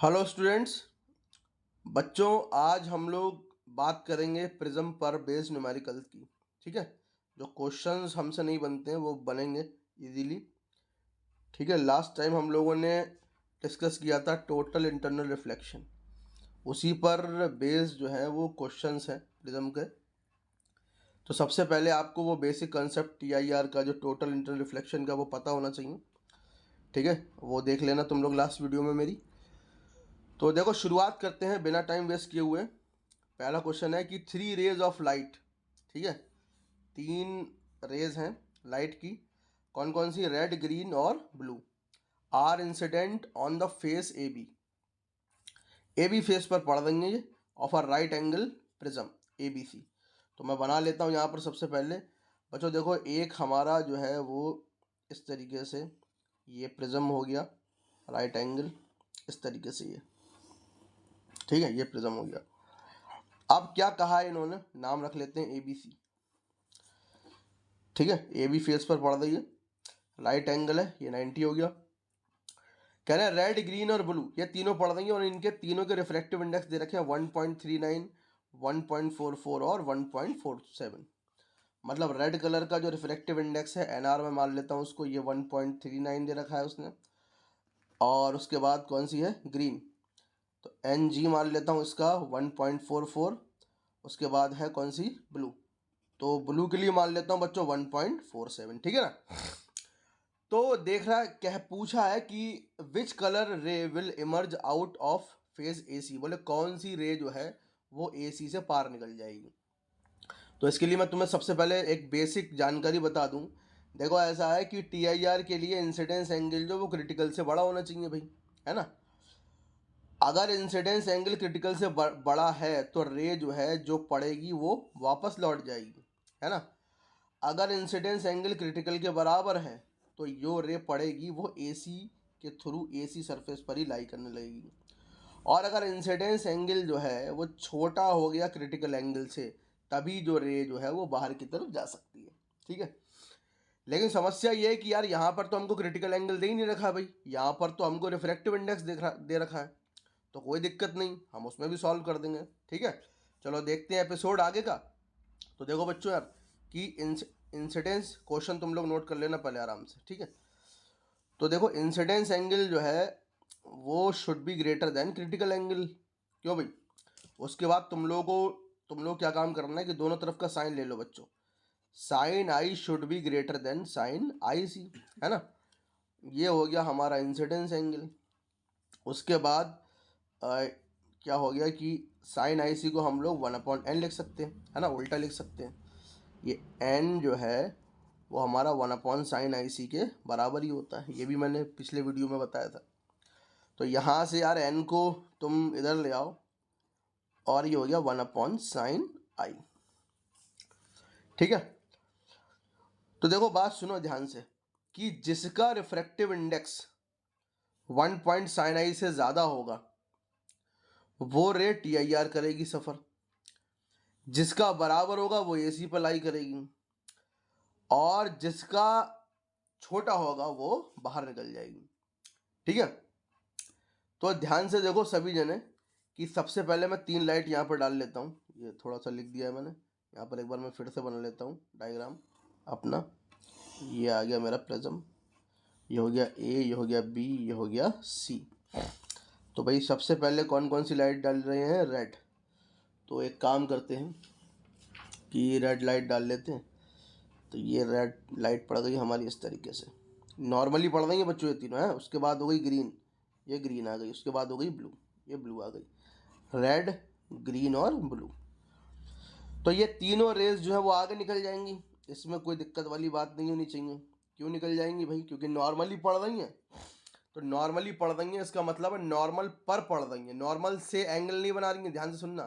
Hello students. बच्चों, आज हम लोग बात करेंगे प्रिज्म पर बेस्ड न्यूमेरिकल्स की। ठीक है, जो क्वेश्चंस हमसे नहीं बनते हैं वो बनेंगे इजीली। ठीक है, लास्ट टाइम हम लोगों ने डिस्कस किया था टोटल इंटरनल रिफ्लेक्शन, उसी पर बेस्ड जो है वो क्वेश्चंस हैं प्रिज्म के। तो सबसे पहले आपको वो बेसिक कंसेप्ट टीआईआर का, जो टोटल इंटरनल रिफ्लेक्शन का, वो पता होना चाहिए। ठीक है, वो देख लेना तुम लोग लास्ट वीडियो में मेरी। तो देखो, शुरुआत करते हैं बिना टाइम वेस्ट किए हुए। पहला क्वेश्चन है कि 3 रेज ऑफ लाइट, ठीक है, 3 रेज हैं लाइट की, कौन कौन सी, रेड, ग्रीन और blue, are incident on the face A B face पर पड़ देंगे ये, of a right angle prism A B C. तो मैं बना लेता हूँ यहाँ पर सबसे पहले। बच्चों देखो, एक हमारा जो है वो इस तरीके से ये प्रिज्म हो गया राइट एंगल, इस तरीके से ये, ठीक है, ये प्रिज्म हो गया। अब क्या कहा है इन्होंने, नाम रख लेते हैं ए बी सी। ठीक है, ए बी फेस पर पड़ रही है, राइट एंगल है, ये 90 हो गया। कह रहे हैं रेड, ग्रीन और ब्लू ये तीनों पड़ रही हैं और इनके तीनों के रिफ्रैक्टिव इंडेक्स दे रखे हैं 1.39, 1.44 और 1.47। मतलब रेड कलर का जो रिफ्रैक्टिव इंडेक्स है, एनआर में मान लेता हूँ उसको, ये 1.39 दे रखा है उसने। और उसके बाद कौन सी है, ग्रीन, तो एन जी मान लेता हूँ इसका 1.44। उसके बाद है कौन सी, ब्लू, तो ब्लू के लिए मान लेता हूँ बच्चों 1.47। ठीक है ना। तो देख रहा है, कह पूछा है कि विच कलर रे will emerge out of phase AC, बोले कौन सी रे जो है वो एसी से पार निकल जाएगी। तो इसके लिए मैं तुम्हें सबसे पहले एक बेसिक जानकारी बता दूं। देखो, ऐसा है कि टीआईआर के लिए इंसिडेंस एंगल जो वो क्रिटिकल से बड़ा होना चाहिए भाई, है ना। अगर इंसिडेंस एंगल क्रिटिकल से बड़ा है तो रे जो है जो पड़ेगी वो वापस लौट जाएगी, है ना। अगर इंसिडेंस एंगल क्रिटिकल के बराबर है तो जो रे पड़ेगी वो एसी के थ्रू एसी सरफेस पर ही लाई करने लगेगी। और अगर इंसिडेंस एंगल जो है वो छोटा हो गया क्रिटिकल एंगल से, तभी जो रे जो है वो बाहर की तरफ जा सकती है। ठीक है, लेकिन समस्या ये है कि यार यहाँ पर तो हमको क्रिटिकल एंगल दे ही नहीं रखा भाई, यहाँ पर तो हमको रिफ्रैक्टिव इंडेक्स दे रखा है। तो कोई दिक्कत नहीं, हम उसमें भी सॉल्व कर देंगे। ठीक है, चलो देखते हैं एपिसोड आगे का। तो देखो बच्चों यार, कि इंसिडेंस क्वेश्चन तुम लोग नोट कर लेना पहले आराम से। ठीक है, तो देखो, इंसिडेंस एंगल जो है वो should be greater than critical angle. क्यों भाई, उसके बाद तुम लोग क्या काम करना है कि दोनों तरफ का साइन ले लो बच्चों। Sine I should be greater than sine I C, है ना। ये हो गया हमारा इंसिडेंस एंगल। उसके बाद क्या हो गया कि साइन आई सी को हम लोग 1/n लिख सकते हैं, है ना, उल्टा लिख सकते हैं। ये n जो है वो हमारा 1/sin आई सी के बराबर ही होता है, ये भी मैंने पिछले वीडियो में बताया था। तो यहाँ से यार n को तुम इधर ले आओ और ये हो गया 1/sin आई। ठीक है, तो देखो बात सुनो ध्यान से, कि जिसका रिफ्रैक्टिव इंडेक्स 1/sin आई से ज़्यादा होगा वो रे टी आई आर करेगी सफ़र, जिसका बराबर होगा वो ए सी पर लाई करेगी, और जिसका छोटा होगा वो बाहर निकल जाएगी। ठीक है, तो ध्यान से देखो सभी जने, कि सबसे पहले मैं 3 लाइट यहाँ पर डाल लेता हूँ। ये थोड़ा सा लिख दिया है मैंने यहाँ पर, एक बार मैं फिर से बना लेता हूँ डायग्राम अपना। ये आ गया मेरा प्रिज्म, ये हो गया ए, ये हो गया बी, ये हो गया सी। तो भाई सबसे पहले कौन कौन सी लाइट डाल रहे हैं, रेड। तो एक काम करते हैं कि रेड लाइट डाल लेते हैं। तो ये रेड लाइट पड़ गई हमारी इस तरीके से, नॉर्मली पड़ रही है बच्चों ये तीनों, है। उसके बाद हो गई ग्रीन, ये ग्रीन आ गई। उसके बाद हो गई ब्लू, ये ब्लू आ गई। रेड, ग्रीन और ब्लू, तो ये तीनों रेस जो है वो आगे निकल जाएंगी, इसमें कोई दिक्कत वाली बात नहीं होनी चाहिए। क्यों निकल जाएंगी भाई, क्योंकि नॉर्मली पड़ रही हैं। तो नॉर्मली पड़ रही हैं इसका मतलब है नॉर्मल पर पड़ रही हैं, नॉर्मल से एंगल नहीं बना रही हैं, ध्यान से सुनना,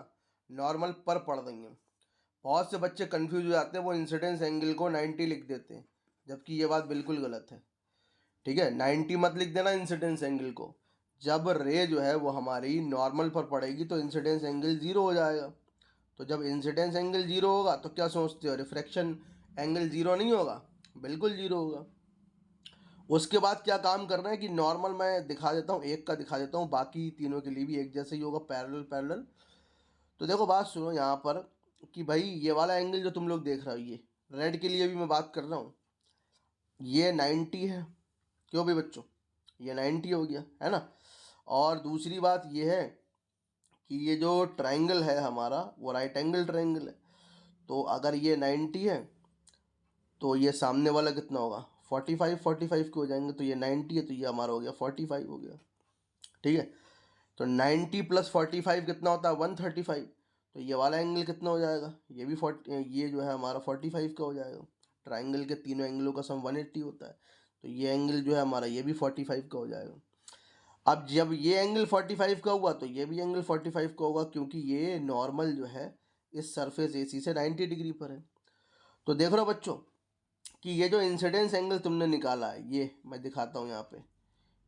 नॉर्मल पर पड़ रही हैं। बहुत से बच्चे कंफ्यूज हो जाते हैं, वो इंसिडेंस एंगल को 90 लिख देते हैं, जबकि ये बात बिल्कुल गलत है। ठीक है, 90 मत लिख देना इंसिडेंस एंगल को। जब रे जो है वो हमारी नॉर्मल पर पड़ेगी तो इंसिडेंस एंगल 0 हो जाएगा। तो जब इंसिडेंस एंगल 0 होगा तो क्या सोचते हो, रिफ्रैक्शन एंगल 0 नहीं होगा, बिल्कुल 0 होगा। उसके बाद क्या काम करना है कि नॉर्मल मैं दिखा देता हूँ, एक का दिखा देता हूँ, बाकी तीनों के लिए भी एक जैसे ही होगा, पैरेलल पैरेलल। तो देखो बात सुनो यहाँ पर कि भाई ये वाला एंगल जो तुम लोग देख रहे हो, ये रेड के लिए भी मैं बात कर रहा हूँ, ये 90 है। क्यों भाई बच्चों, ये 90 हो गया है ना। और दूसरी बात ये है कि ये जो ट्राइंगल है हमारा वो राइट एंगल ट्राइंगल है। तो अगर ये 90 है तो ये सामने वाला कितना होगा, 45, 45 के हो जाएंगे। तो ये 90 है तो ये हमारा हो गया 45 हो गया। ठीक है, तो 90 प्लस 45 कितना होता है, 135। तो ये वाला एंगल कितना हो जाएगा, ये भी 40, ये जो है हमारा 45 का हो जाएगा। ट्राइंगल के तीनों एंगलों का सम 180 होता है। तो ये एंगल जो है हमारा ये भी 45 का हो जाएगा। अब जब ये एंगल 45 का हुआ तो ये भी एंगल 45 का होगा, क्योंकि ये नॉर्मल जो है इस सरफेस AC से 90 डिग्री पर है। तो देख रहे हो बच्चों कि ये जो इंसिडेंस एंगल तुमने निकाला है, ये मैं दिखाता हूँ यहाँ पे,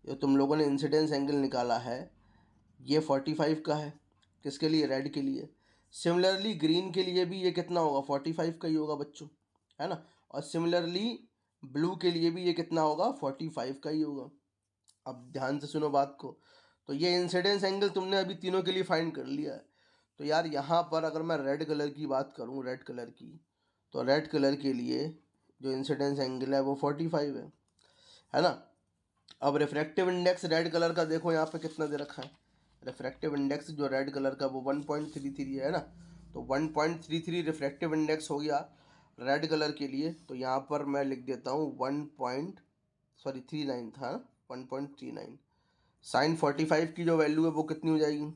ये तुम लोगों ने इंसिडेंस एंगल निकाला है ये 45 का है। किसके लिए, रेड के लिए। सिमिलरली ग्रीन के लिए भी ये कितना होगा, 45 का ही होगा बच्चों, है ना। और सिमिलरली ब्लू के लिए भी ये कितना होगा, 45 का ही होगा। अब ध्यान से सुनो बात को। तो ये इंसिडेंस एंगल तुमने अभी तीनों के लिए फाइंड कर लिया है। तो यार यहाँ पर अगर मैं रेड कलर की बात करूँ, रेड कलर की, तो रेड कलर के लिए जो इंसिडेंस एंगल है वो 45 है ना। अब रिफ्रैक्टिव इंडेक्स रेड कलर का देखो यहाँ पे कितना दे रखा है। रिफ्रैक्टिव इंडेक्स जो रेड कलर का वो 1.33 है ना। तो 1.33 रिफ्रैक्टिव इंडेक्स हो गया रेड कलर के लिए। तो यहाँ पर मैं लिख देता हूँ 39 था, 1.39। साइन 45 की जो वैल्यू है वो कितनी हो जाएगी,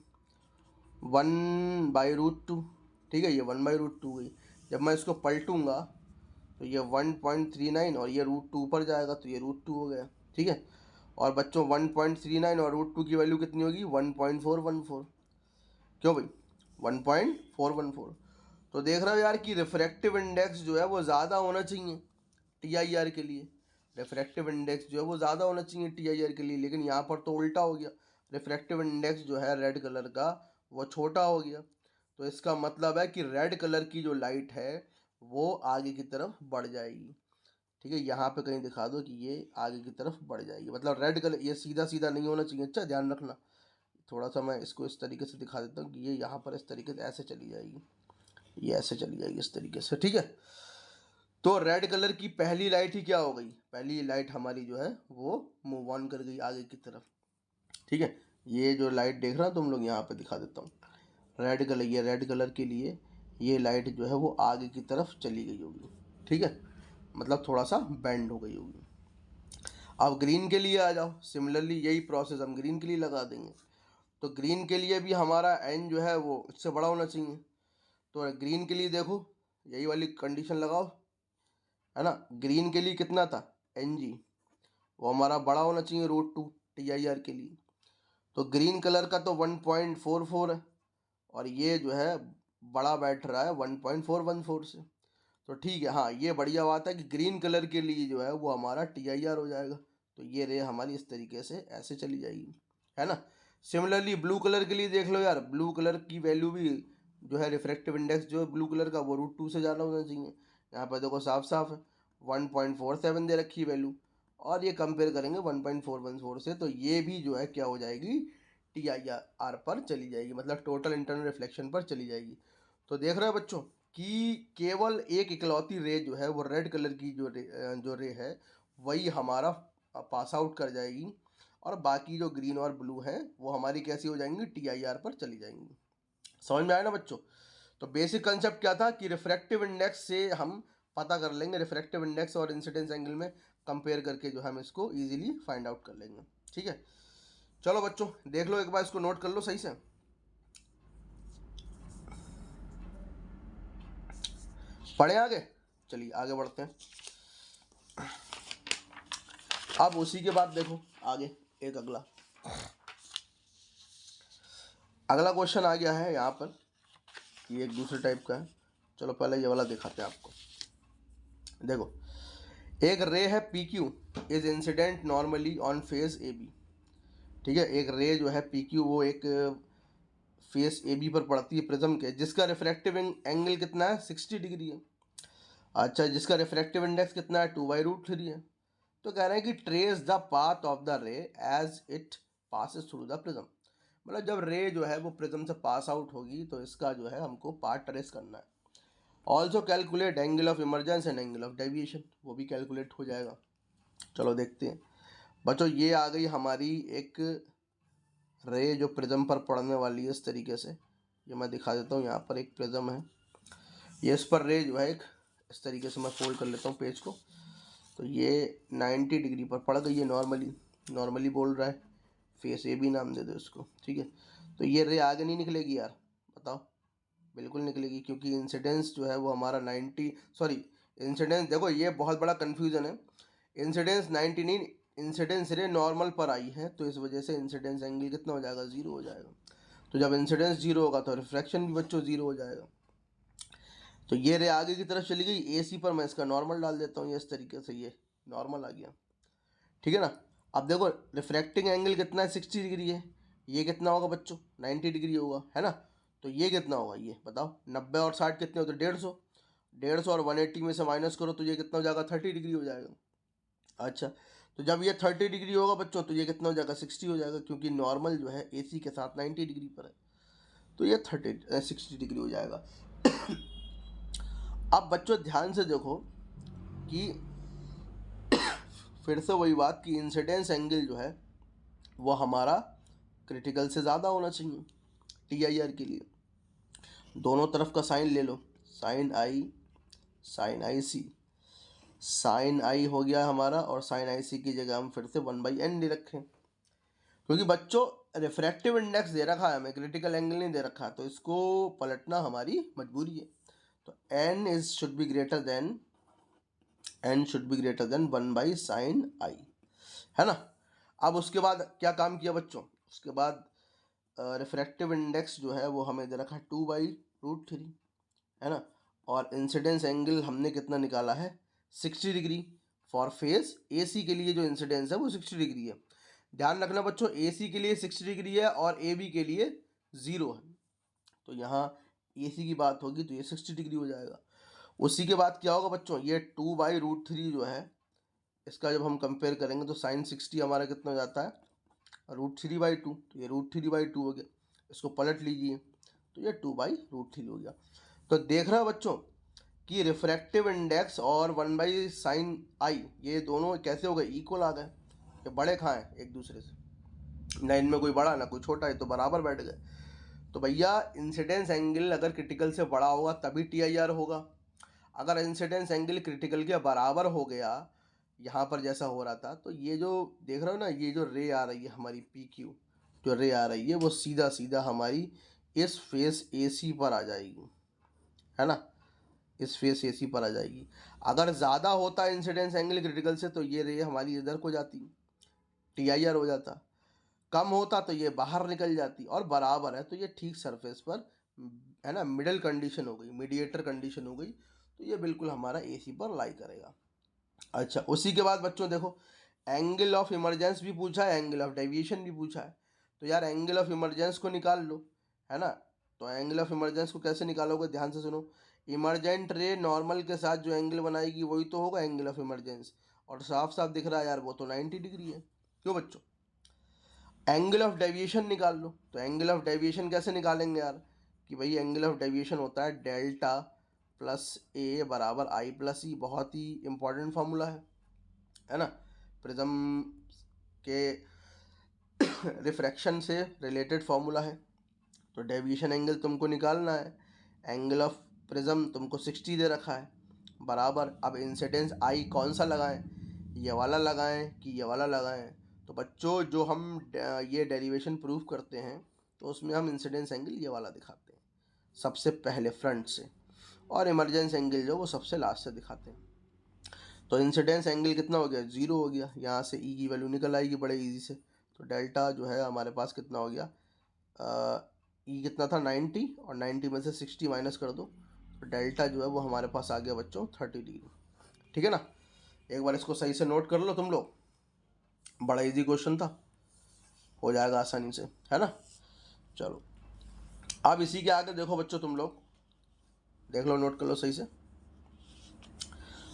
1/√2। ठीक है, ये 1/√2 गई। जब मैं इसको पलटूंगा तो ये 1.39 और ये √2 पर जाएगा तो ये √2 हो गया। ठीक है, और बच्चों 1.39 और √2 की वैल्यू कितनी होगी, 1.414। क्यों भाई, 1.414। तो देख रहे हो यार कि रिफ्रैक्टिव इंडेक्स जो है वो ज़्यादा होना चाहिए TIR के लिए। रिफ्रैक्टिव इंडेक्स जो है वो ज़्यादा होना चाहिए TIR के लिए, लेकिन यहाँ पर तो उल्टा हो गया। रिफ्रैक्टिव इंडेक्स जो है रेड कलर का वो छोटा हो गया। तो इसका मतलब है कि रेड कलर की जो लाइट है वो आगे की तरफ बढ़ जाएगी। ठीक है, यहाँ पे कहीं दिखा दो कि ये आगे की तरफ बढ़ जाएगी, मतलब रेड कलर, ये सीधा सीधा नहीं होना चाहिए। अच्छा ध्यान रखना, थोड़ा सा मैं इसको इस तरीके से दिखा देता हूँ कि ये यहाँ पर इस तरीके से ऐसे चली जाएगी, ये ऐसे चली जाएगी इस तरीके से। ठीक है, तो रेड कलर की पहली लाइट ही क्या हो गई, पहली लाइट हमारी जो है वो मूव ऑन कर गई आगे की तरफ। ठीक है, ये जो लाइट देख रहा हो तुम लोग, यहाँ पे दिखा देता हूँ। रेड कलर, ये रेड कलर के लिए ये लाइट जो है वो आगे की तरफ चली गई होगी। ठीक है, मतलब थोड़ा सा बेंड हो गई होगी। अब ग्रीन के लिए आ जाओ, सिमिलरली यही प्रोसेस हम ग्रीन के लिए लगा देंगे। तो ग्रीन के लिए भी हमारा एन जो है वो इससे बड़ा होना चाहिए। तो ग्रीन के लिए देखो यही वाली कंडीशन लगाओ, है ना। ग्रीन के लिए कितना था, NG, वो हमारा बड़ा होना चाहिए √2 TIR के लिए। तो ग्रीन कलर का तो 1.44 है और ये जो है बड़ा बैठ रहा है 1.414 से। तो ठीक है, हाँ ये बढ़िया बात है कि ग्रीन कलर के लिए जो है वो हमारा TIR हो जाएगा। तो ये रे हमारी इस तरीके से ऐसे चली जाएगी, है ना। सिमिलरली ब्लू कलर के लिए देख लो यार, ब्लू कलर की वैल्यू भी जो है रिफ्रैक्टिव इंडेक्स जो है ब्लू कलर का वो √2 से ज़्यादा होना चाहिए। यहाँ पर देखो साफ साफ है 1.47 दे रखी वैल्यू, और ये कंपेयर करेंगे 1.414 से, तो ये भी जो है क्या हो जाएगी, TIR पर चली जाएगी, मतलब टोटल इंटरनल रिफ्लेक्शन पर चली जाएगी। तो देख रहे हो बच्चों कि केवल एक इकलौती रे जो है वो रेड कलर की जो रे है वही हमारा पास आउट कर जाएगी, और बाकी जो ग्रीन और ब्लू है वो हमारी कैसी हो जाएंगी, TIR पर चली जाएंगी। समझ में आया ना बच्चों। तो बेसिक कंसेप्ट क्या था कि रिफ्रैक्टिव इंडेक्स से हम पता कर लेंगे, रिफ्रैक्टिव इंडेक्स और इंसिडेंस एंगल में कंपेयर करके जो हम इसको इजीली फाइंड आउट कर लेंगे। ठीक है, चलो बच्चों देख लो एक बार, इसको नोट कर लो सही से। पढ़े आगे, चलिए आगे बढ़ते हैं। अब उसी के बाद देखो आगे एक अगला क्वेश्चन आ गया है यहाँ पर, ये एक दूसरे टाइप का है। चलो पहले ये वाला दिखाते हैं आपको। देखो, एक रे है PQ is incident normally on phase AB। ठीक है, एक रे जो है PQ वो एक फेस AB पर पड़ती है प्रिज्म के, जिसका रिफ्रैक्टिव एंगल कितना है, 60 डिग्री है। अच्छा, जिसका रिफ्रैक्टिव इंडेक्स कितना है, 2/√3 है। तो कह रहे हैं कि trace the path of the ray as it passes through the prism, मतलब जब रे जो है वो प्रिज्म से पास आउट होगी तो इसका जो है हमको पाथ ट्रेस करना है। Also calculate angle of emergence and angle of deviation, वो भी कैलकुलेट हो जाएगा। चलो देखते हैं बच्चों, ये आ गई हमारी एक रे जो प्रिज्म पर पड़ने वाली है इस तरीके से। ये मैं दिखा देता हूँ, यहाँ पर एक प्रिज्म है, ये इस पर रे जो है एक इस तरीके से मैं फोल्ड कर लेता हूँ पेज को, तो ये 90 डिग्री पर पड़ गई है। नॉर्मली बोल रहा है, फेस ए भी नाम दे दो इसको, ठीक है। तो ये रे आगे नहीं निकलेगी यार, बताओ, बिल्कुल निकलेगी, क्योंकि इंसिडेंस जो है वो हमारा 90 सॉरी इंसिडेंस, देखो ये बहुत बड़ा कन्फ्यूज़न है। इंसिडेंस 90 नहीं, इंसिडेंस रे नॉर्मल पर आई है, तो इस वजह से इंसिडेंस एंगल कितना हो जाएगा, 0 हो जाएगा। तो जब इंसिडेंस 0 होगा तो रिफ्रैक्शन भी बच्चों 0 हो जाएगा। तो ये रे आगे की तरफ चली गई, AC पर मैं इसका नॉर्मल डाल देता हूँ, ये इस तरीके से ये नॉर्मल आ गया, ठीक है ना। अब देखो रिफ्रैक्टिंग एंगल कितना है, 60 डिग्री है, ये कितना होगा बच्चों, 90 डिग्री होगा, है ना। तो ये कितना होगा, ये बताओ, 90 और 60 कितने होते हैं, 150, 150 और 180 में से माइनस करो तो ये कितना हो जाएगा, 30 डिग्री हो जाएगा। अच्छा, तो जब ये 30 डिग्री होगा बच्चों तो ये कितना हो जाएगा, 60 हो जाएगा, क्योंकि नॉर्मल जो है AC के साथ 90 डिग्री पर है, तो ये 60 डिग्री हो जाएगा। अब बच्चों ध्यान से देखो कि फिर से वही बात कि इंसिडेंस एंगल जो है वो हमारा क्रिटिकल से ज़्यादा होना चाहिए TIR के लिए। दोनों तरफ का साइन ले लो, साइन आई सी, साइन आई हो गया हमारा, और साइन आई सी की जगह हम फिर से 1/n दे रखें, क्योंकि बच्चों रिफ्रैक्टिव इंडेक्स दे रखा है हमें, क्रिटिकल एंगल नहीं दे रखा, तो इसको पलटना हमारी मजबूरी है। तो n should be greater than 1/sin i, है ना। अब उसके बाद क्या काम किया बच्चों, उसके बाद रिफ्रैक्टिव इंडेक्स जो है वो हमें दे रखा है 2/√3, है ना। और इंसिडेंस एंगल हमने कितना निकाला है, 60 डिग्री फॉर फेस AC के लिए जो इंसिडेंस है वो 60 डिग्री है। ध्यान रखना बच्चों, AC के लिए 60 डिग्री है और AB के लिए 0 है, तो यहाँ AC की बात होगी तो ये 60 डिग्री हो जाएगा। उसी के बाद क्या होगा बच्चों, ये 2/√3 जो है इसका जब हम कंपेयर करेंगे तो sin 60 हमारा कितना हो जाता है, √3/2, तो ये √3/2 हो गया, इसको पलट लीजिए तो ये 2/√3 हो गया। तो देख रहे हो बच्चों कि रिफ्रैक्टिव इंडेक्स और 1/sin i ये दोनों कैसे हो गए, इक्वल आ गए, ये बड़े कहाँ हैं एक दूसरे से, ना इनमें कोई बड़ा ना कोई छोटा है, तो बराबर बैठ गए। तो भैया इंसिडेंस एंगल अगर क्रिटिकल से बड़ा होगा तभी TIR होगा, अगर इंसिडेंस एंगल क्रिटिकल के बराबर हो गया यहाँ पर जैसा हो रहा था, तो ये जो देख रहे हो ना, ये जो रे आ रही है हमारी PQ जो रे आ रही है वो सीधा सीधा हमारी इस फेस AC पर आ जाएगी, है ना, इस फेस AC पर आ जाएगी। अगर ज़्यादा होता इंसिडेंस एंगल क्रिटिकल से तो ये रे हमारी इधर को जाती, TIR हो जाता, कम होता तो ये बाहर निकल जाती, और बराबर है तो ये ठीक सरफेस पर, है ना, मिडल कंडीशन हो गई, मीडिएटर कंडीशन हो गई, तो ये बिल्कुल हमारा AC पर लाई करेगा। अच्छा, उसी के बाद बच्चों देखो एंगल ऑफ इमरजेंस भी पूछा है, एंगल ऑफ डेविएशन भी पूछा है, तो यार एंगल ऑफ इमरजेंस को निकाल लो, है ना। तो एंगल ऑफ इमरजेंस को कैसे निकालोगे, ध्यान से सुनो, इमरजेंट रे नॉर्मल के साथ जो एंगल बनाएगी वही तो होगा एंगल ऑफ इमरजेंस, और साफ साफ दिख रहा है यार वो तो 90 डिग्री है, क्यों बच्चों। एंगल ऑफ डेविएशन निकाल लो, तो एंगल ऑफ डेविएशन कैसे निकालेंगे यार, कि भाई एंगल ऑफ डेविएशन होता है डेल्टा प्लस A बराबर I+E, बहुत ही इंपॉर्टेंट फार्मूला है ना, प्रिज्म के रिफ्रैक्शन से रिलेटेड फार्मूला है। तो डेविएशन एंगल तुमको निकालना है, एंगल ऑफ प्रिज्म तुमको 60 दे रखा है बराबर, अब इंसिडेंस I कौन सा लगाएं, ये वाला लगाएं कि ये वाला लगाएं। तो बच्चों जो हम ये डेरिवेशन प्रूफ करते हैं तो उसमें हम इंसिडेंस एंगल ये वाला दिखाते हैं सबसे पहले फ्रंट से, और इमरजेंस एंगल जो वो सबसे लास्ट से दिखाते हैं। तो इंसिडेंस एंगल कितना हो गया, 0 हो गया, यहाँ से E की वैल्यू निकल आएगी बड़े इजी से, तो डेल्टा जो है हमारे पास कितना हो गया, E कितना था 90, और 90 में से 60 माइनस कर दो, तो डेल्टा जो है वो हमारे पास आ गया बच्चों 30 डिग्री, ठीक है ना। एक बार इसको सही से नोट कर लो तुम लोग, बड़ा इजी क्वेश्चन था, हो जाएगा आसानी से, है ना। चलो अब इसी के आगे देखो बच्चों, तुम लोग देख लो, नोट कर लो सही से,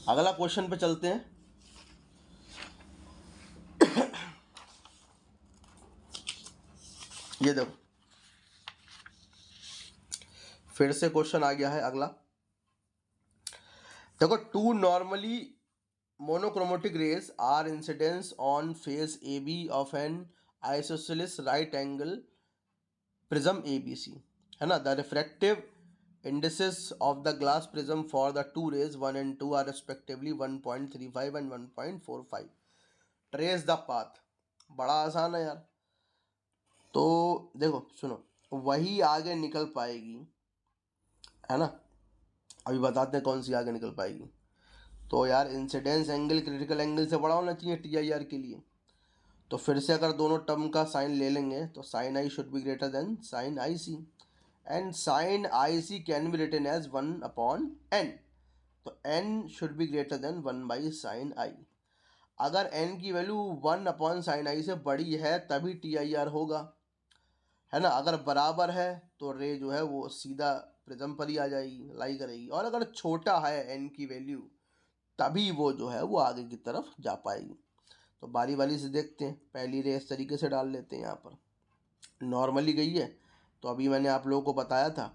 अगला क्वेश्चन पे चलते हैं। ये देखो फिर से क्वेश्चन आ गया है अगला। देखो, two normally monochromatic rays are incidence on face A B of an isosceles right angle prism ABC, है ना। The refractive indices of the glass prism for the two rays 1 and 2 are respectively 1.35 and 1.45. Trace the path. बड़ा आसान है यार। तो देखो सुनो, वही आगे निकल पाएगी, है ना। अभी बताते हैं कौन सी आगे निकल पाएगी। तो यार इंसिडेंस एंगल क्रिटिकल एंगल से बड़ा होना चाहिए TIR के लिए। तो फिर से अगर दोनों टर्म का साइन ले लेंगे तो sine I should be greater than sine IC, and sine IC can be written as 1/n। तो n should be greater than 1/sin I। अगर n की वैल्यू 1/sin I से बड़ी है तभी TIR होगा, है ना। अगर बराबर है तो रे जो है वो सीधा प्रिज्म पर ही आ जाएगी, लाई करेगी। और अगर छोटा है n की वैल्यू तभी वो जो है वो आगे की तरफ जा पाएगी। तो बारी बारी से देखते हैं। पहली रे इस तरीके से डाल लेते हैं। यहाँ पर नॉर्मली गई है, तो अभी मैंने आप लोगों को बताया था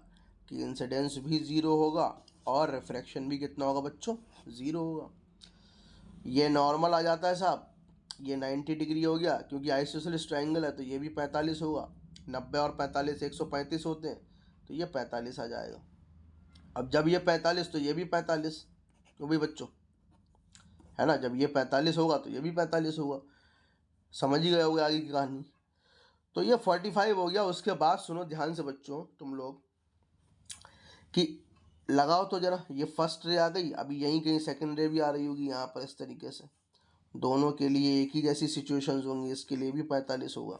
कि इंसिडेंस भी 0 होगा और रिफ्रैक्शन भी कितना होगा बच्चों, 0 होगा। ये नॉर्मल आ जाता है साहब, ये 90 डिग्री हो गया, क्योंकि आइसोसेलेस ट्रायंगल है तो ये भी 45 होगा। 90 और 45 135 होते हैं, तो ये 45 आ जाएगा। अब जब ये 45 तो ये भी 45, क्यों भाई बच्चों, है ना। जब ये 45 होगा तो ये भी 45 होगा। समझ ही गए होगे आगे की कहानी। तो ये 45 हो गया। उसके बाद सुनो ध्यान से बच्चों तुम लोग, कि लगाओ तो जरा, ये फर्स्ट रे आ गई, अभी यहीं कहीं सेकंड रे भी आ रही होगी यहाँ पर इस तरीके से। दोनों के लिए एक ही जैसी सिचुएशंस होंगी। इसके लिए भी 45 होगा,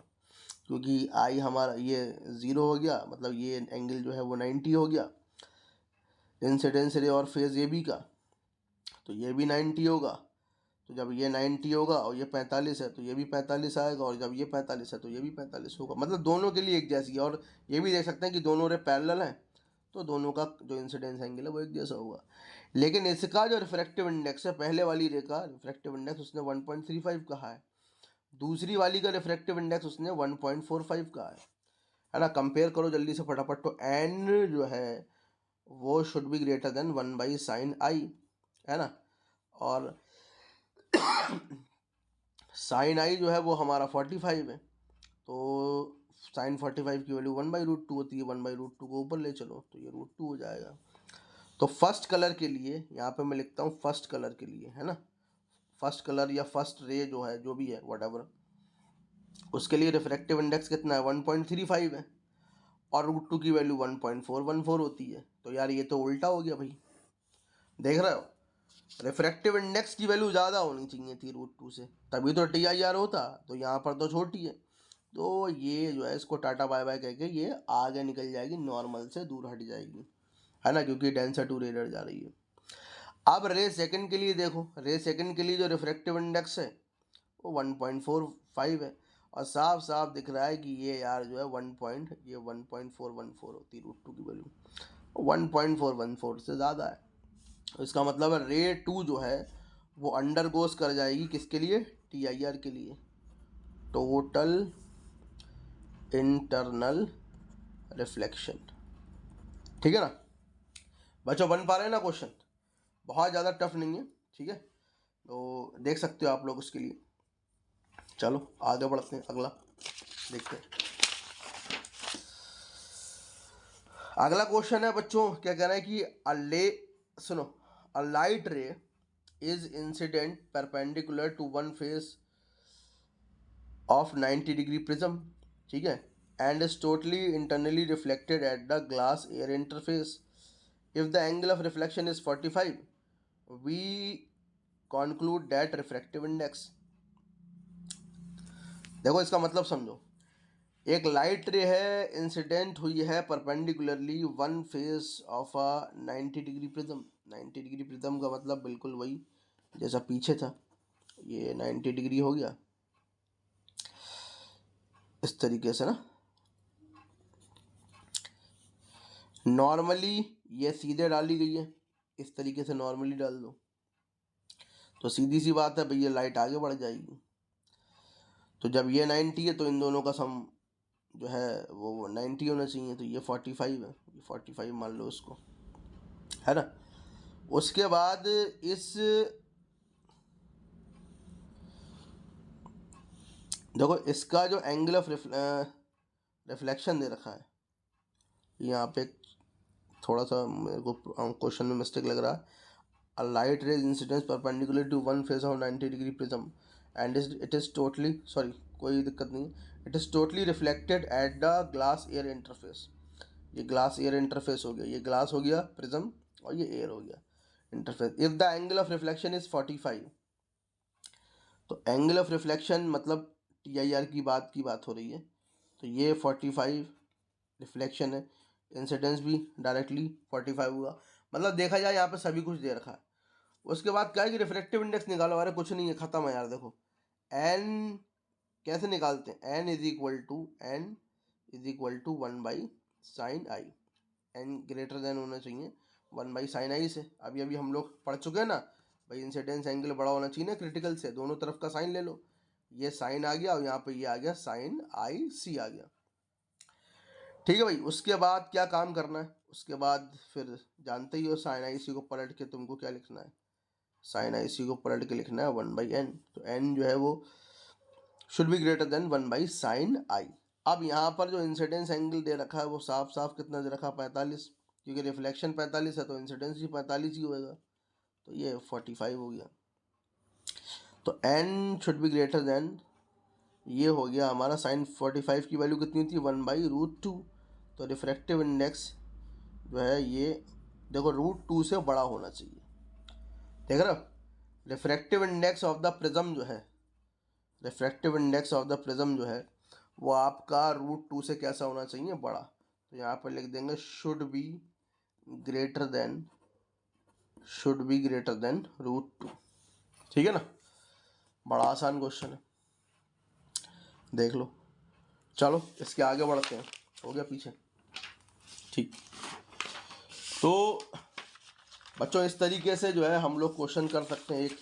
क्योंकि आई हमारा ये 0 हो गया, मतलब ये एंगल जो है वो 90 हो गया इंसिडेंस रे और फेज ए बी का। तो ये भी 90 होगा। तो जब ये 90 होगा और ये 45 है तो ये भी 45 आएगा, और जब ये 45 है तो ये भी 45 होगा। मतलब दोनों के लिए एक जैसी है। और ये भी देख सकते हैं कि दोनों रे पैरेलल हैं, तो दोनों का जो इंसिडेंस एंगल है वो एक जैसा होगा। लेकिन इसका जो रिफ्रैक्टिव इंडेक्स है, पहले वाली रे का रिफ्रैक्टिव इंडेक्स उसने 1.35 कहा है, दूसरी वाली का रिफ्रैक्टिव इंडेक्स उसने 1.45 कहा है ना। कंपेयर करो जल्दी से फटाफट। तो n जो है वो should be greater than 1/sin I, है ना। और sin I जो है वो हमारा 45 है, तो sin 45 की वैल्यू 1/√2 होती है। 1/√2 को ऊपर ले चलो तो ये √2 हो जाएगा। तो फर्स्ट कलर के लिए यहाँ पे मैं लिखता हूँ, फर्स्ट कलर के लिए, है ना, फर्स्ट कलर या फर्स्ट रे जो है, जो भी है व्हाटएवर, उसके लिए रिफ्रैक्टिव इंडेक्स कितना है, 1.35 है, और √2 की वैल्यू 1.414 होती है। तो यार ये तो उल्टा हो गया भाई, देख रहे हो। रिफ्रैक्टिव इंडेक्स की वैल्यू ज़्यादा होनी चाहिए थी √2 से, तभी तो TIR होता। तो यहाँ पर तो छोटी है, तो ये जो है इसको टाटा बाय बाय कह के ये आगे निकल जाएगी, नॉर्मल से दूर हट जाएगी, है ना, क्योंकि डेंसर टू रेडर जा रही है। अब रे सेकंड के लिए देखो, रे सेकंड के लिए जो रिफ्रैक्टिव इंडेक्स है वो 1.45 है, और साफ साफ दिख रहा है कि ये यार जो है 1.414 होती है √2 की वैल्यू, 1.414 से ज़्यादा है। तो इसका मतलब है रे 2 जो है वो अंडर गोस कर जाएगी किसके लिए, TIR के लिए, टोटल इंटरनल रिफ्लेक्शन। ठीक है ना बच्चों, बन पा रहे हैं ना क्वेश्चन, बहुत ज़्यादा टफ नहीं है, ठीक है। तो देख सकते हो आप लोग उसके लिए। चलो आगे बढ़ते हैं, अगला देखते हैं। अगला क्वेश्चन है बच्चों, क्या कह रहा है कि सुनो, a light ray is incident perpendicular to one face of 90 degree prism, ठीक है, and is totally internally reflected at the glass air interface. If the angle of reflection is 45, we conclude that refractive index। देखो इसका मतलब समझो, एक light रे है, incident हुई है perpendicularly one face of a 90 degree prism. 90 degree prism का मतलब बिल्कुल वही जैसा पीछे था, ये 90 डिग्री हो गया इस तरीके से ना। नॉर्मली ये सीधे डाली गई है, इस तरीके से नॉर्मली डाल दो तो सीधी सी बात है भैया लाइट आगे बढ़ जाएगी। तो जब ये 90 है तो इन दोनों का सम जो है वो 90 होना चाहिए, तो ये 45 है, ये 45 मान लो उसको, है ना। उसके बाद इस देखो इसका जो एंगल ऑफ रिफ्लेक्शन दे रखा है, यहाँ पे थोड़ा सा मेरे को क्वेश्चन में मिस्टेक लग रहा है। A light rays incidence perpendicular to one face of 90 degree prism and it is totally, sorry कोई दिक्कत नहीं, it is totally reflected at the glass air interface. ये ग्लास एयर इंटरफेस हो गया, ये ग्लास हो गया प्रिज्म, और ये एयर हो गया interface. If the angle of reflection is 45, तो एंगल ऑफ रिफ्लेक्शन मतलब TIR की बात हो रही है, तो ये 45 रिफ्लेक्शन है, इंसिडेंस भी डायरेक्टली 45 हुआ। मतलब देखा जाए यहाँ पे सभी कुछ दे रखा है। उसके बाद क्या है कि रिफ्रेक्टिव इंडेक्स निकालो। अरे कुछ नहीं है, खत्म है यार। देखो एन कैसे निकालते हैं, n is equal to 1/sin i। N greater than होना चाहिए 1/sin i से। अभी अभी हम लोग पढ़ चुके हैं ना भाई, इंसिडेंस एंगल बड़ा होना चाहिए ना क्रिटिकल से, दोनों तरफ का साइन ले लो। ये साइन आ गया और यहाँ पे ये आ गया sin आ गया, ठीक है भाई। उसके बाद क्या काम करना है, उसके बाद फिर जानते ही हो sin i को पलट के तुमको क्या लिखना है, sin i को पलट के लिखना है 1/n। तो n जो है वो should be greater than 1/sin i। अब यहाँ पर जो इंसिडेंस एंगल दे रखा है वो साफ साफ कितना दे रखा है, 45, क्योंकि रिफ्लेक्शन 45 है तो इंसिडेंस भी 45 ही होएगा, तो ये 45 हो गया। तो n should be greater then, ये हो गया हमारा sin 45 की वैल्यू कितनी थी, 1/√2। तो रिफ्रैक्टिव इंडेक्स जो है ये देखो √2 से बड़ा होना चाहिए, देख रहे हो। Refractive index of the prism जो है, refractive index of the prism जो है वो आपका √2 से कैसा होना चाहिए, बड़ा। तो यहाँ पर लिख देंगे शुड बी ग्रेटर देन √2, ठीक है ना। बड़ा आसान क्वेश्चन है, देख लो। चलो इसके आगे बढ़ते हैं, हो गया पीछे, ठीक। तो बच्चों इस तरीके से जो है हम लोग क्वेश्चन कर सकते हैं। एक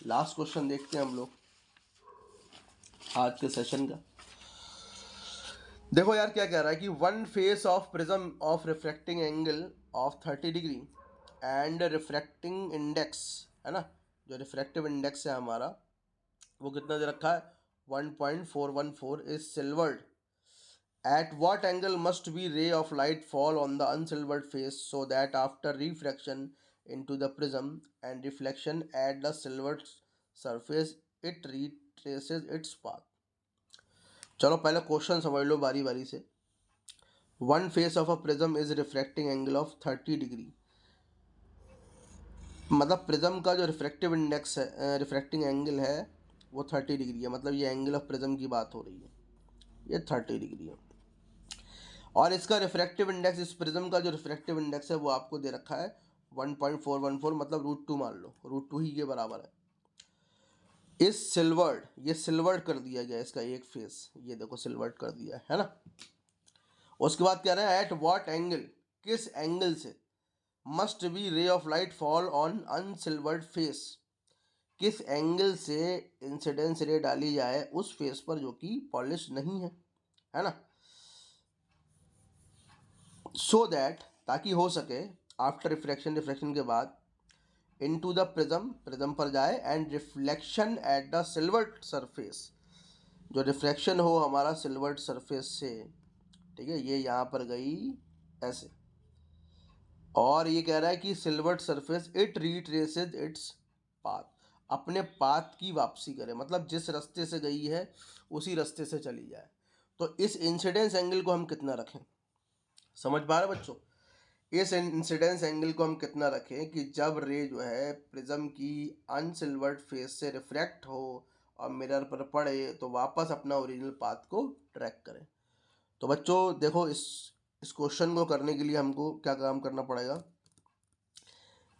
लास्ट क्वेश्चन देखते हैं हम लोग आज के सेशन का। देखो यार क्या कह रहा है कि one face of prism of refracting angle of 30 degree and refracting index, है ना, जो रिफ्रैक्टिव इंडेक्स है हमारा वो कितना दे रखा है, 1.414 is silvered. At what angle must be ray of light fall on the unsilvered face so that after refraction into the prism and reflection at the silvered surface it retraces its path? चलो पहले question समझ लो बारी बारी से। One face of a prism is refracting angle of 30 degree, मतलब prism का जो refractive index है, रिफ्रैक्टिंग एंगल है वो 30 डिग्री है, मतलब ये एंगल ऑफ प्रिज्म की बात हो रही है, ये 30 डिग्री है। और इसका रिफ्रैक्टिव इंडेक्स, इस प्रिज्म का जो रिफ्रैक्टिव इंडेक्स है वो आपको दे रखा है 1.414, मतलब √2 मान लो, √2 ही के बराबर है। इस सिल्वर्ड, ये सिल्वर्ड कर दिया गया इसका एक फेस, ये देखो सिल्वर्ड कर दिया है ना। उसके बाद कह रहा है एट व्हाट एंगल, किस एंगल से, must be ray of light fall on unsilvered face, किस एंगल से इंसिडेंस रे डाली जाए उस फेस पर जो कि पॉलिश नहीं है ना। सो दैट, ताकि हो सके, आफ्टर रिफ्रैक्शन, रिफ्रैक्शन के बाद, इनटू द प्रिज्म, प्रिज्म पर जाए, and reflection at the silvered surface, जो रिफ्रैक्शन हो हमारा सिल्वर्ड सरफेस से, ठीक है, ये यहाँ पर गई ऐसे, और ये कह रहा है कि silvered surface it retraces its path, अपने पाथ की वापसी करे, मतलब जिस रास्ते से गई है उसी रास्ते से चली जाए। तो इस इंसिडेंस एंगल को हम कितना रखें, समझ पा रहे बच्चों, इस इंसिडेंस एंगल को हम कितना रखें कि जब रे जो है प्रिज्म की अनसिल्वर्ड फेस से रिफ्रैक्ट हो और मिरर पर पड़े तो वापस अपना ओरिजिनल पाथ को ट्रैक करें। तो बच्चों देखो इस क्वेश्चन को करने के लिए हमको क्या काम करना पड़ेगा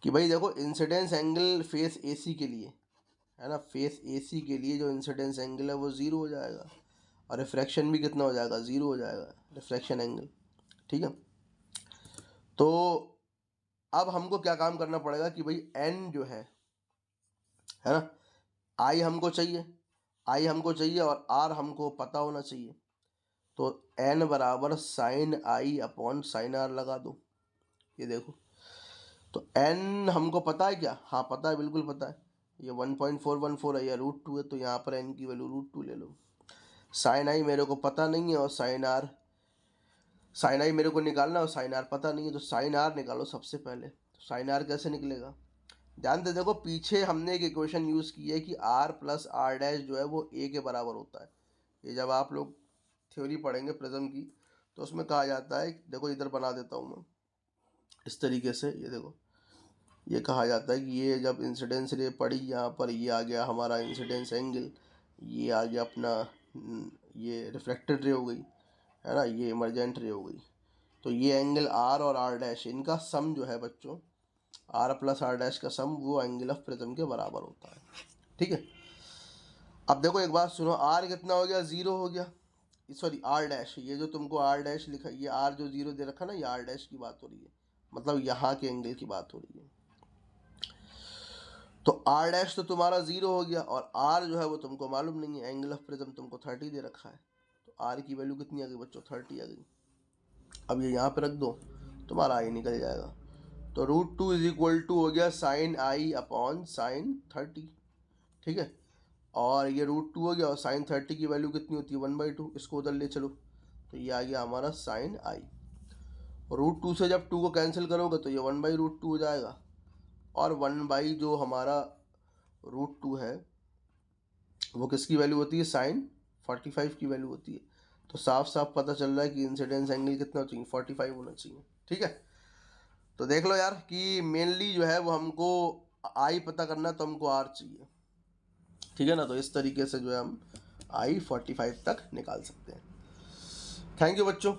कि भाई देखो इंसिडेंस एंगल फेस AC के लिए, है ना, फेस AC के लिए जो इंसिडेंस एंगल है वो 0 हो जाएगा, और रिफ्रैक्शन भी कितना हो जाएगा, 0 हो जाएगा रिफ्रैक्शन एंगल, ठीक है। तो अब हमको क्या काम करना पड़ेगा कि भाई n जो है ना, I हमको चाहिए, I हमको चाहिए और R हमको पता होना चाहिए। तो n बराबर sine i upon sine r लगा दो। ये देखो, तो n हमको पता है क्या? हाँ पता है, बिल्कुल पता है। ये 1.414 है या √2 है, तो यहाँ पर n की वैल्यू √2 ले लो। साइन आई मेरे को पता नहीं है और साइन आई मेरे को निकालना और साइन आर पता नहीं है, तो साइन आर निकालो सबसे पहले। तो साइन आर कैसे निकलेगा? ध्यान दे, देखो पीछे हमने एक इक्वेशन यूज़ की है कि r प्लस आर डैश जो है वो a के बराबर होता है। ये जब आप लोग थ्योरी पढ़ेंगे प्रिज्म की तो उसमें कहा जाता है, देखो इधर बना देता हूँ मैं इस तरीके से। ये देखो, ये कहा जाता है कि ये जब इंसिडेंस रे पड़ी यहाँ पर, ये आ गया हमारा इंसिडेंस एंगल, ये आ गया अपना ये रिफ्लेक्टेड रे हो गई, है ना, ये इमरजेंट रे हो गई। तो ये एंगल आर और आर डैश इनका सम जो है बच्चों, आर प्लस आर डैश का सम वो एंगल ऑफ प्रिज्म के बराबर होता है। ठीक है, अब देखो एक बात सुनो, आर कितना हो गया? 0 हो गया। सॉरी आर डैश, ये जो तुमको आर डैश लिखा, ये आर जो 0 दे रखा ना, ये आर डैश की बात हो रही है, मतलब यहाँ के एंगल की बात हो रही है। तो आर डैश तो तुम्हारा 0 हो गया और आर जो है वो तुमको मालूम नहीं है, एंगल ऑफ प्रिज्म तुमको 30 दे रखा है। तो आर की वैल्यू कितनी आ गई बच्चों? 30 आ गई। अब ये यहाँ पे रख दो, तुम्हारा आई निकल जाएगा। तो √2 इज इक्वल टू हो गया साइन आई अपॉन साइन 30। ठीक है, और ये √2 हो गया और साइन 30 की वैल्यू कितनी होती है? 1/2। इसको उधर ले चलो, तो ये आ गया हमारा साइन आई। √2 से जब 2 को कैंसिल करोगे तो ये 1/√2 हो जाएगा, और 1 जो हमारा √2 है वो किसकी वैल्यू होती है? साइन 45 की वैल्यू होती है। तो साफ साफ पता चल रहा है कि इंसिडेंस एंगल कितना चाहिए? 45 होना चाहिए। ठीक है, तो देख लो यार कि मेनली जो है वो हमको आई पता करना, तो हमको आर चाहिए। ठीक है ना, तो इस तरीके से जो है हम I 45 तक निकाल सकते हैं। थैंक यू बच्चों।